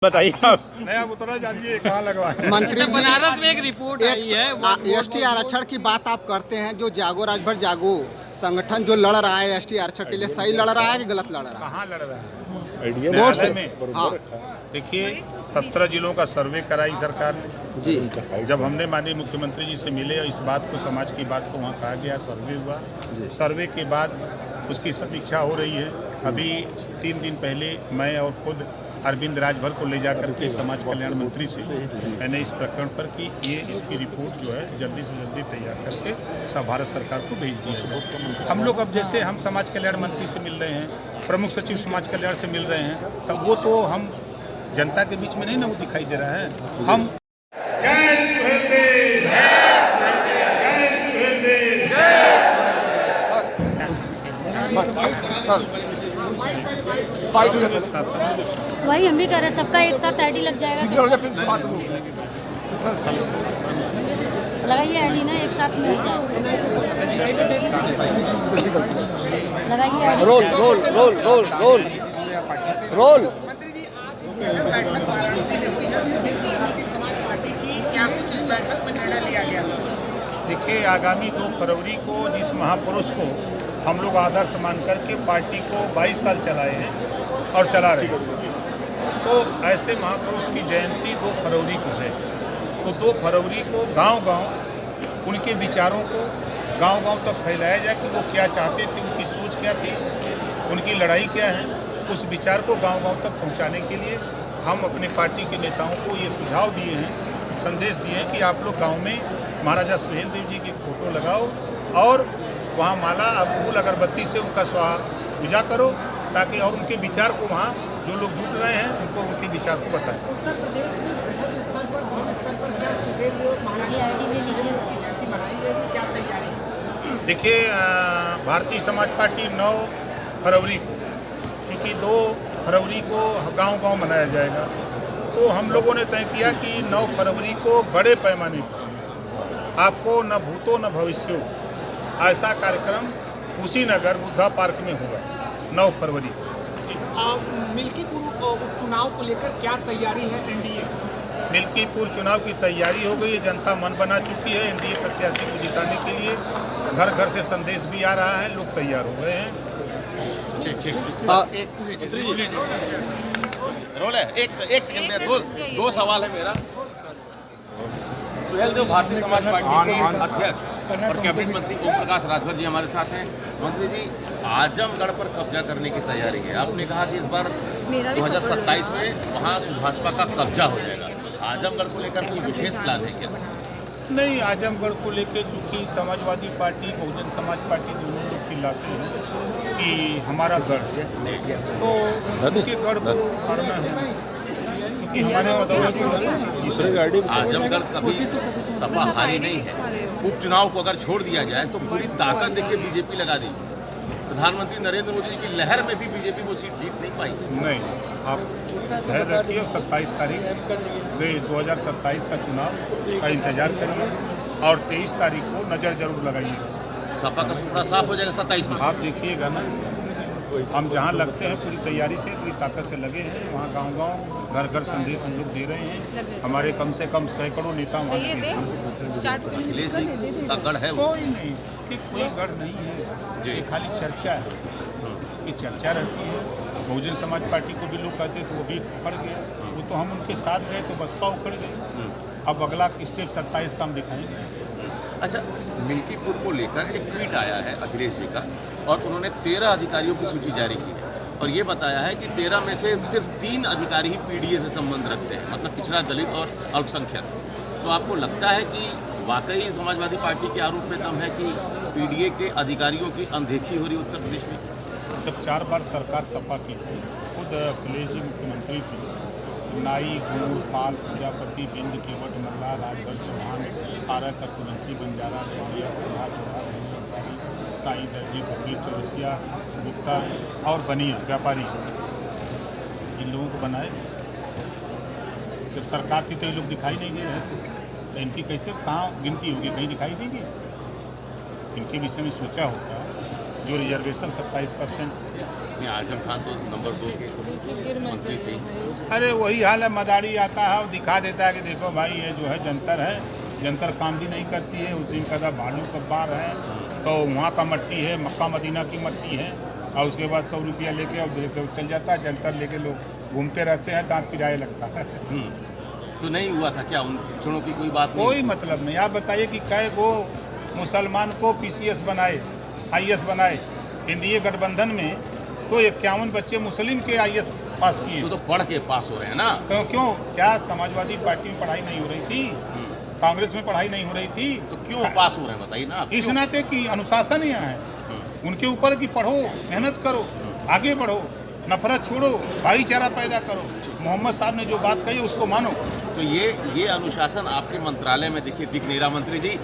बताइए आप। नहीं, आप उतना जानिए कहाँ लगवाए। मंत्री जी, बनारस में एक रिपोर्ट आई है एसटी आरक्षण की बात आप करते हैं। जो जागो राजभर जागो संगठन जो लड़ रहा है एसटी आरक्षण के लिए, सही लड़ रहा है कि गलत लड़ रहा है? कहाँ लड़ रहा है? आइडिया वोट से। में हाँ देखिए, 17 जिलों का सर्वे कराई सरकार ने। जी, जब हमने माननीय मुख्यमंत्री जी से मिले और इस बात को, समाज की बात को वहाँ कहा गया, सर्वे हुआ। सर्वे के बाद उसकी समीक्षा हो रही है। अभी 3 दिन पहले मैं और खुद अरविंद राजभर को ले जाकर के समाज कल्याण मंत्री से मैंने इस प्रकरण पर कि ये इसकी रिपोर्ट जो है जल्दी से जल्दी तैयार करके सब भारत सरकार को भेज दिया जाए। हम लोग अब जैसे हम समाज कल्याण मंत्री से मिल रहे हैं, प्रमुख सचिव समाज कल्याण से मिल रहे हैं, तब वो तो हम जनता के बीच में नहीं ना वो दिखाई दे रहा है। हम वही हम भी कर रहे हैं, सबका एक साथ आईडी लग जाएगा। लगाइए आईडी ना, एक साथ मिल जाएगा। लगाइए ID. Roll roll roll roll roll roll. देखिए, आगामी 2 फरवरी को जिस महापुरुष को हम लोग आदर्श मान करके पार्टी को 22 साल चलाए हैं और चला रहे हैं, तो ऐसे महापुरुष की जयंती 2 फरवरी को है। तो 2 फरवरी को गांव-गांव उनके विचारों को गांव-गांव तक फैलाया जाए कि वो क्या चाहते थे, उनकी सोच क्या थी, उनकी लड़ाई क्या है। उस विचार को गांव-गांव तक पहुंचाने के लिए हम अपने पार्टी के नेताओं को ये सुझाव दिए हैं, संदेश दिए हैं कि आप लोग गाँव में महाराजा सुहेल देव जी की फोटो लगाओ और वहाँ माला फूल अगरबत्ती से उनका पूजा करो, ताकि और उनके विचार को वहाँ जो लोग जुट रहे हैं उनको उनके विचार को बताएं। उत्तर प्रदेश में बृहद स्तर पर भव्य स्तर पर क्या सुहेल महाराजा की जयंती मनाई जाएगी, क्या तैयारी? देखिए, भारतीय समाज पार्टी 9 फरवरी को, क्योंकि 2 फरवरी को गांव-गांव मनाया जाएगा, तो हम लोगों ने तय किया कि 9 फरवरी को बड़े पैमाने पर आपको न भूतो न भविष्यो ऐसा कार्यक्रम कुशीनगर बुद्धा पार्क में होगा 9 फरवरी। मिल्कीपुर उपचुनाव को लेकर क्या तैयारी है एनडीए? मिल्कीपुर चुनाव की तैयारी हो गई है, जनता मन बना चुकी है एनडीए प्रत्याशी को जिताने के लिए। घर घर से संदेश भी आ रहा है, लोग तैयार हो गए हैं। रोल है। एक सेकंड में दो सवाल है मेरा। सुहेल देव भारतीय समाज पार्टी के अध्यक्ष और कैबिनेट मंत्री ओम प्रकाश राजभर जी हमारे साथ हैं। मंत्री जी, आजमगढ़ पर कब्जा करने की तैयारी है। आपने कहा कि इस बार 2027 में वहाँ भाजपा का कब्जा हो जाएगा। आजमगढ़ को लेकर कोई विशेष प्लान है क्या? नहीं, आजमगढ़ को लेकर चूँकि समाजवादी पार्टी, बहुजन समाज पार्टी दोनों लोग चिल्लाते हैं कि हमारा गढ़ है, तो उनके गढ़ को उखाड़ना है, क्योंकि हमारे बदौलत आजमगढ़ कभी सपा हारी नहीं है। उपचुनाव को अगर छोड़ दिया जाए तो पूरी ताकत देखिए बीजेपी लगा दी। प्रधानमंत्री नरेंद्र मोदी जी की लहर में भी बीजेपी वो सीट जीत नहीं पाई। नहीं, आप धैर्य रखिए, 27 तारीख 2027 का चुनाव का इंतजार करिए और 23 तारीख को नज़र जरूर लगाइएगा। सपा का सुपड़ा साफ हो जाएगा 27 में। आप देखिएगा ना, हम जहाँ लगते हैं पूरी तैयारी से, पूरी ताकत से लगे हैं। वहाँ गांव-गांव, घर-घर संदेश हम लोग दे रहे हैं। हमारे कम से कम सैकड़ों नेता वहाँ अखिलेश जी का गढ़ है वो। कोई नहीं, कि कोई गढ़ नहीं है, ये खाली चर्चा है। ये चर्चा रहती है। बहुजन समाज पार्टी को भी लोग कहते थे, वो भी उखड़ गया। वो तो हम उनके साथ गए तो बसपा उखड़ गई। अब अगला स्टेप 27 का हम दिखाएंगे। अच्छा, मिल्कीपुर को लेकर एक ट्वीट आया है अखिलेश जी का, और उन्होंने 13 अधिकारियों की सूची जारी की है और ये बताया है कि 13 में से सिर्फ 3 अधिकारी ही पीडीए से संबंध रखते हैं, मतलब पिछड़ा, दलित और अल्पसंख्यक। तो आपको लगता है कि वाकई समाजवादी पार्टी के आरोप में दम है कि पीडीए के अधिकारियों की अनदेखी हो रही है उत्तर प्रदेश में? जब 4 बार सरकार सपा की थी, खुद अखिलेश जी मुख्यमंत्री थे, नाई, गूढ़, पाल, प्रजापति, बिंद, केवट, मल्ला, राजभर, चौहान, आरा, तत्वंशी, बंजारा, देवरिया, प्रभात, साई, दर्जी, फकीर, चौरसिया, गुप्ता और बनिया व्यापारी, इन लोगों को बनाए। जब सरकार थी तो ये लोग दिखाई नहीं दे रहे थे, तो इनकी कैसे कहाँ गिनती होगी? कहीं दिखाई देगी? इनके विषय में सोचा होता जो रिजर्वेशन 27%। आजम खान तो नंबर 2 के मंत्री थे। अरे वही हाल है, मदारी आता है और दिखा देता है कि देखो भाई ये जो है जंतर है, जंतर काम भी नहीं करती है। उस दिन का बालू का बार है तो वहाँ का मट्टी है, मक्का मदीना की मट्टी है, और उसके बाद 100 रुपया लेके और देश से चल जाता है। जंतर लेके लोग घूमते रहते हैं, दांत पिराए लगता है। तो नहीं हुआ था क्या उन पिछड़ों की? कोई बात नहीं, कोई मतलब नहीं। आप बताइए कि कै गो मुसलमान को PCS बनाए, IS बनाए एनडीए गठबंधन में, तो 51 बच्चे मुस्लिम के IS पास किए। तो पढ़ के पास हो रहे हैं ना। तो क्यों, क्या समाजवादी पार्टी में पढ़ाई नहीं हो रही थी? कांग्रेस में पढ़ाई नहीं हो रही थी? तो क्यों पास हो रहे हैं बताइए ना। इस नाते कि अनुशासन यहाँ है उनके ऊपर कि पढ़ो, मेहनत करो, आगे बढ़ो, नफरत छोड़ो, भाईचारा पैदा करो। मोहम्मद साहब ने जो बात कही उसको मानो। तो ये अनुशासन आपके मंत्रालय में दिख नहीं रहा। मंत्री जी,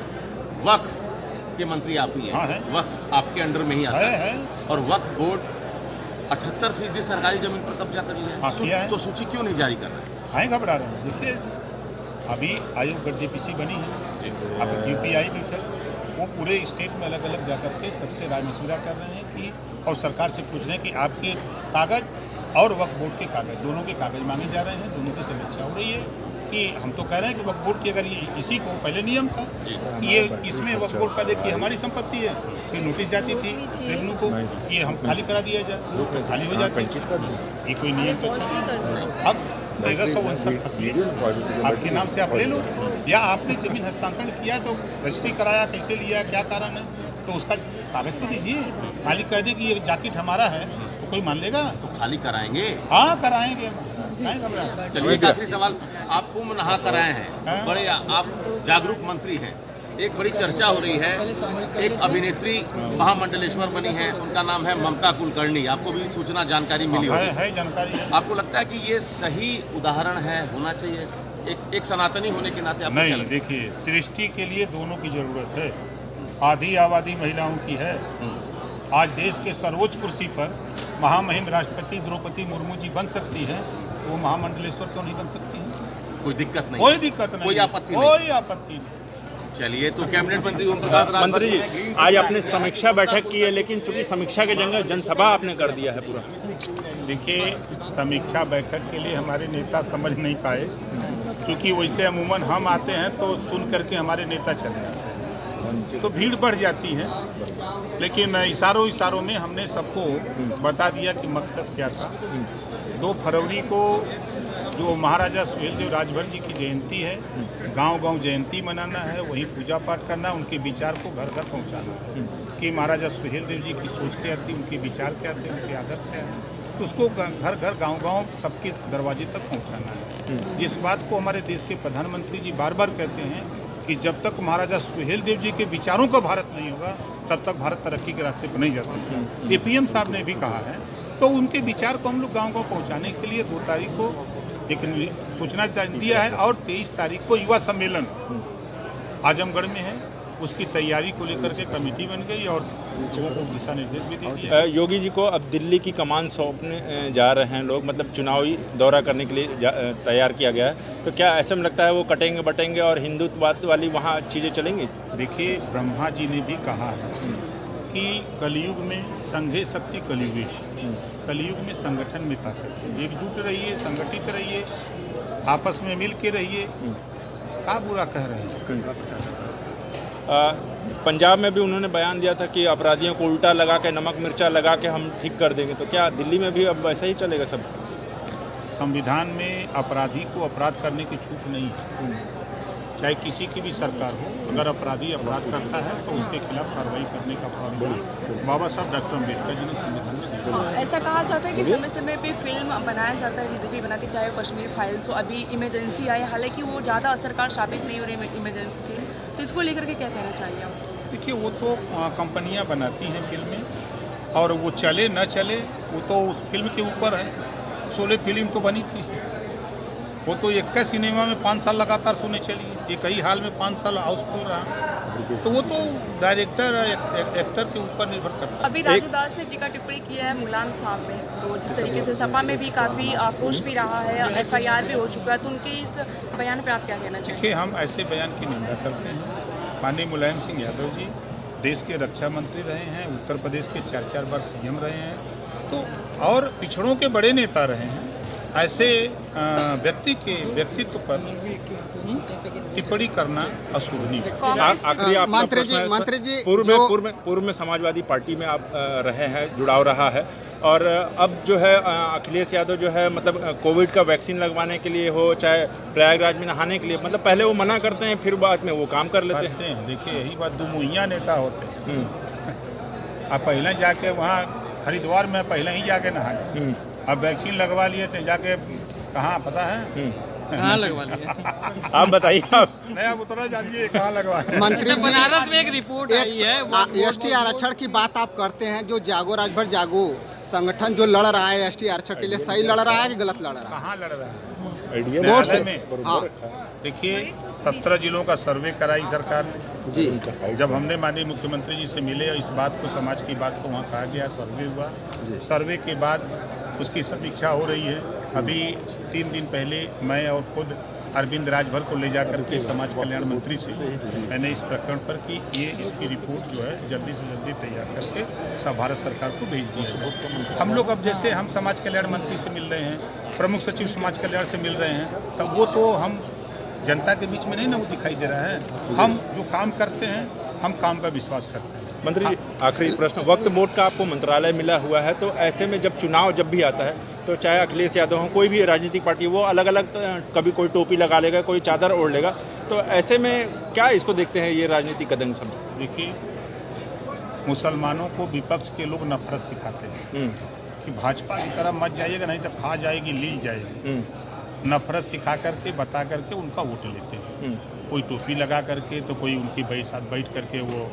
वक्फ के मंत्री आप ही हाँ हैं, है। वक्फ आपके अंडर में ही आता है। और वक्फ बोर्ड 78% सरकारी जमीन पर कब्जा कर लिया हाँ, किया है। है। तो सूची क्यों नहीं जारी कर रहे? हाँ, घबरा रहे हैं। देखिए अभी आयोग GDPC बनी है, अब GPI बैठे, वो पूरे स्टेट में अलग अलग जाकर के सबसे राय मशविरा कर रहे हैं कि, और सरकार से पूछ रहे हैं कि आपके कागज और वक्फ बोर्ड के कागज, दोनों के कागज मांगे जा रहे हैं, दोनों की समीक्षा हो रही है। कि हम तो कह रहे हैं कि वक्फ बोर्ड की, अगर ये इसी को पहले नियम था कि ये इसमें वक्फ बोर्ड का देखिए हमारी संपत्ति है, फिर नोटिस जाती थी रेवेन्यू को, ये हम खाली करा दिया जाए, तो खाली हो जाती है। ये कोई नियम तो था। अब 1359 आपके नाम से आप ले लो, या आपने जमीन हस्तांतरण किया तो रजिस्ट्री कराया, कैसे लिया, क्या कारण है, तो उसका कागज तो दीजिए। खाली कह दे कि ये जैकेट हमारा है तो कोई मान लेगा? तो खाली कराएंगे। हाँ, कराएंगे। चलिए, एक आखिरी सवाल, आप कुंभ नहा कर आए हैं, बड़े आप जागरूक मंत्री हैं, एक बड़ी चर्चा हो रही है, एक अभिनेत्री महामंडलेश्वर बनी है, उनका नाम है ममता कुलकर्णी, आपको भी सूचना जानकारी मिली होगी? है जानकारी है। आपको लगता है कि ये सही उदाहरण है, होना चाहिए एक सनातनी होने के नाते? आपको क्या नहीं, लगता देखिए सृष्टि के लिए दोनों की जरूरत है। आधी आबादी महिलाओं की है। आज देश के सर्वोच्च कुर्सी पर महामहिम राष्ट्रपति द्रौपदी मुर्मू जी बन सकती हैं, तो वो महामंडलेश्वर क्यों नहीं बन सकती हैं? कोई दिक्कत नहीं? कोई दिक्कत नहीं, कोई आपत्ति नहीं? कोई आपत्ति नहीं। चलिए, तो कैबिनेट मंत्री ओम प्रकाश मंत्री जी, आज आपने समीक्षा बैठक की है, लेकिन चूंकि समीक्षा के जगह जनसभा आपने कर दिया है पूरा। देखिए, समीक्षा बैठक के लिए हमारे नेता समझ नहीं पाए, क्योंकि वैसे अमूमन हम आते हैं तो सुन करके हमारे नेता चले जाते हैं, तो भीड़ बढ़ जाती है। लेकिन इशारों में हमने सबको बता दिया कि मकसद क्या था। 2 फरवरी को जो महाराजा सुहेलदेव राजभर जी की जयंती है, गांव-गांव जयंती मनाना है, वहीं पूजा पाठ करना, उनके विचार को घर घर पहुंचाना है कि महाराजा सुहेलदेव जी की सोच क्या थी, उनके विचार क्या थे, उनके आदर्श क्या हैं, तो उसको घर घर गांव-गांव सबके दरवाजे तक पहुंचाना है। जिस बात को हमारे देश के प्रधानमंत्री जी बार बार कहते हैं कि जब तक महाराजा सुहेलदेव जी के विचारों का भारत नहीं होगा, तब तक भारत तरक्की के रास्ते पर नहीं जा सकता। ये PM साहब ने भी कहा है, तो उनके विचार को हम लोग गाँव-गाँव पहुँचाने के लिए 2 तारीख को एक सूचना दिया है, और 23 तारीख को युवा सम्मेलन आजमगढ़ में है, उसकी तैयारी को लेकर के कमेटी बन गई और लोगों को दिशा निर्देश भी दे दिए। योगी जी को अब दिल्ली की कमान सौंपने जा रहे हैं लोग, मतलब चुनावी दौरा करने के लिए तैयार किया गया है, तो क्या ऐसा में लगता है वो कटेंगे बटेंगे और हिंदुत्ववाद वाली वहाँ चीज़ें चलेंगी? देखिए, ब्रह्मा जी ने भी कहा है कि कलयुग में संघे शक्ति कलयुगे, कलयुग में संगठन में ताकत है। एकजुट रहिए, संगठित रहिए, आपस में मिल के रहिए। क्या बुरा कह रहे हैं? पंजाब में भी उन्होंने बयान दिया था कि अपराधियों को उल्टा लगा के, नमक मिर्चा लगा के हम ठीक कर देंगे, तो क्या दिल्ली में भी अब वैसा ही चलेगा सब? संविधान में अपराधी को अपराध करने की छूट नहीं है, चाहे किसी की भी सरकार हो। अगर अपराधी अपराध करता है तो उसके खिलाफ कार्रवाई करने का प्रावधान बाबा साहब डॉक्टर अम्बेडकर जी ने संविधान में दिया। ऐसा कहा जाता है कि समय समय पे फिल्म बनाया जाता है, बीजेपी बनाती, चाहे कश्मीर फाइल्स हो, अभी इमरजेंसी आई, हालांकि वो ज़्यादा असरकार साबित नहीं हो रही इमरजेंसी फिल्म, तो इसको लेकर के क्या कहना चाहिए आप? देखिए, वो तो कंपनियां बनाती हैं फिल्में, और वो चले न चले वो तो उस फिल्म के ऊपर है। 16 फिल्म तो बनी थी, वो तो एक का सिनेमा में 5 साल लगातार सुने चली, एक ही हाल में 5 साल हाउसफुल रहा, तो वो तो डायरेक्टर एक्टर के ऊपर निर्भर करता है। अभी राजू दास ने टीका टिप्पणी की है मुलायम साहब ने, तो जिस तरीके से सपा में भी काफ़ी आक्रोश भी रहा है, FIR भी हो चुका है, तो उनके इस बयान पर आप क्या कहना चाहिए? देखिए, हम ऐसे बयान की निंदा करते हैं। माननीय मुलायम सिंह यादव जी देश के रक्षा मंत्री रहे हैं, उत्तर प्रदेश के 4 बार सीएम रहे हैं, तो और पिछड़ों के बड़े नेता रहे हैं। ऐसे व्यक्ति के व्यक्तित्व पर टिप्पणी करना अशोभनीय है। आखिरी आपका मंत्री जी पूर्व में समाजवादी पार्टी में आप रहे हैं, जुड़ाव रहा है, और अब जो है अखिलेश यादव जो है मतलब कोविड का वैक्सीन लगवाने के लिए हो, चाहे प्रयागराज में नहाने के लिए, मतलब पहले वो मना करते हैं, फिर बाद में वो काम कर लेते हैं। देखिए यही बात, दुमुहिया नेता होते हैं। अब पहले जाके वहाँ हरिद्वार में पहले ही जाके नहा गए, अब वैक्सीन लगवा लिए थे, जाके कहाँ पता है कहाँ लगवा लिया? आप बताइए। आप नहीं, आप उतना जानिए कहाँ लगवा है। मंत्री जी, बनारस में एक रिपोर्ट आई है एसटी आरक्षण की बात आप करते हैं, जो जागो राजभर जागो संगठन जो लड़ रहा है एसटी आरक्षण के लिए, सही लड़ रहा है कि गलत लड़ रहा है? कहाँ लड़ रहा है? वोट से। में हाँ देखिए 17 जिलों का सर्वे कराई सरकार ने जी। जब हमने माननीय मुख्यमंत्री जी से मिले और इस बात को, समाज की बात को वहाँ कहा गया, सर्वे हुआ, सर्वे के बाद उसकी समीक्षा हो रही है। अभी 3 दिन पहले मैं और खुद अरविंद राजभर को ले जाकर के समाज कल्याण मंत्री से मैंने इस प्रकरण पर कि ये इसकी रिपोर्ट जो है जल्दी से जल्दी तैयार करके सब भारत सरकार को भेज दिया जाए। हम लोग अब जैसे हम समाज कल्याण मंत्री से मिल रहे हैं, प्रमुख सचिव समाज कल्याण से मिल रहे हैं, तब वो तो हम जनता के बीच में नहीं ना वो दिखाई दे रहा है। हम जो काम करते हैं, हम काम का विश्वास करते हैं। मंत्री जी, आखिरी प्रश्न, वक्त बोर्ड का आपको मंत्रालय मिला हुआ है, तो ऐसे में जब चुनाव जब भी आता है, तो चाहे अखिलेश यादव हो, कोई भी राजनीतिक पार्टी, वो अलग अलग, कभी कोई टोपी लगा लेगा, कोई चादर ओढ़ लेगा, तो ऐसे में क्या इसको देखते हैं ये राजनीतिक कदम सब? देखिए, मुसलमानों को विपक्ष के लोग नफरत सिखाते हैं कि भाजपा की तरफ मत जाइएगा, नहीं तो खा जाएगी, लील जाएगी। नफरत सिखा करके, बता करके उनका वोट लेते हैं। कोई टोपी लगा करके, तो कोई उनकी साथ बैठ करके वो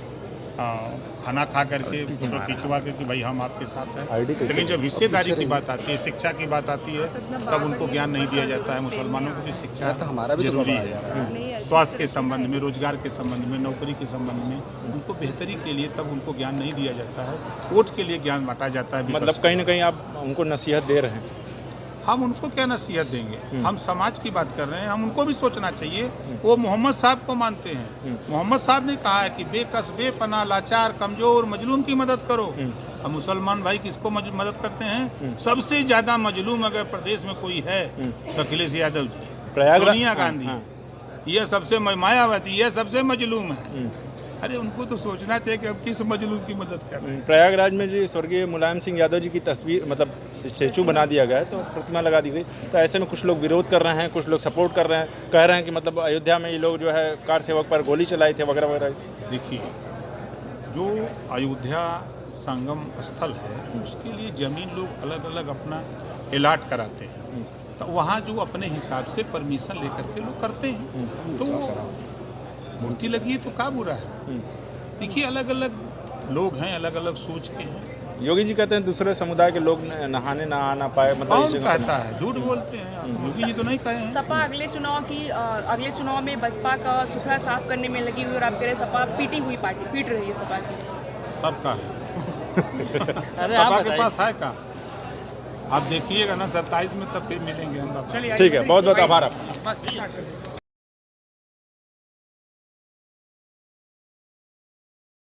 खाना खा करके फोटो खिंचवा के कि भाई हम आपके साथ हैं। लेकिन जब हिस्सेदारी की बात आती है, शिक्षा की बात आती है, तब उनको ज्ञान नहीं दिया जाता है। मुसलमानों को भी शिक्षा जरूरी है, स्वास्थ्य के संबंध में, रोजगार के संबंध में, नौकरी के संबंध में, उनको बेहतरी के लिए तब उनको ज्ञान नहीं दिया जाता है। वोट के लिए ज्ञान बांटा जाता है। मतलब कहीं ना कहीं आप उनको नसीहत दे रहे हैं? हम उनको क्या नसीहत देंगे? हम समाज की बात कर रहे हैं, हम उनको भी सोचना चाहिए। वो मोहम्मद साहब को मानते हैं। मोहम्मद साहब ने कहा है कि बेकस, बेपनाह, लाचार, कमजोर, मजलूम की मदद करो। हम मुसलमान भाई किसको मदद करते हैं? सबसे ज्यादा मजलूम अगर प्रदेश में कोई है तो अखिलेश यादव जी, सोनिया गांधी, ये सबसे, मायावती, ये सबसे मजलूम है। अरे उनको तो सोचना चाहिए कि अब किस मजलूम की मदद कर रहे हैं। प्रयागराज में जी स्वर्गीय मुलायम सिंह यादव जी की तस्वीर, मतलब स्टेचू बना दिया गया है, तो प्रतिमा लगा दी गई, तो ऐसे में कुछ लोग विरोध कर रहे हैं, कुछ लोग सपोर्ट कर रहे हैं, कह रहे हैं कि मतलब अयोध्या में ये लोग जो है कार सेवक पर गोली चलाई थे वगैरह वगैरह। देखिए, जो अयोध्या संगम स्थल है, उसके लिए जमीन लोग अलग अलग अपना अलाट कराते हैं, तो वहाँ जो अपने हिसाब से परमिशन लेकर के लोग करते हैं, तो मूर्ति लगी है तो क्या बुरा है? देखिए, अलग अलग लोग हैं, अलग अलग सोच के हैं। योगी जी कहते हैं दूसरे समुदाय के लोग नहाने ना आना पाए, मतलब कौन कहता है? झूठ बोलते हैं। योगी जी तो नहीं कहे हैं। सपा अगले चुनाव में बसपा का सुखड़ा साफ करने में लगी हुई, और आप कह रहे सपा पीटी हुई पार्टी, पीट रही है सपा की। तब का सपा के पास है का? आप देखिएगा ना 27 में, तब फिर मिलेंगे हम। ठीक है, बहुत बहुत आभार आपका।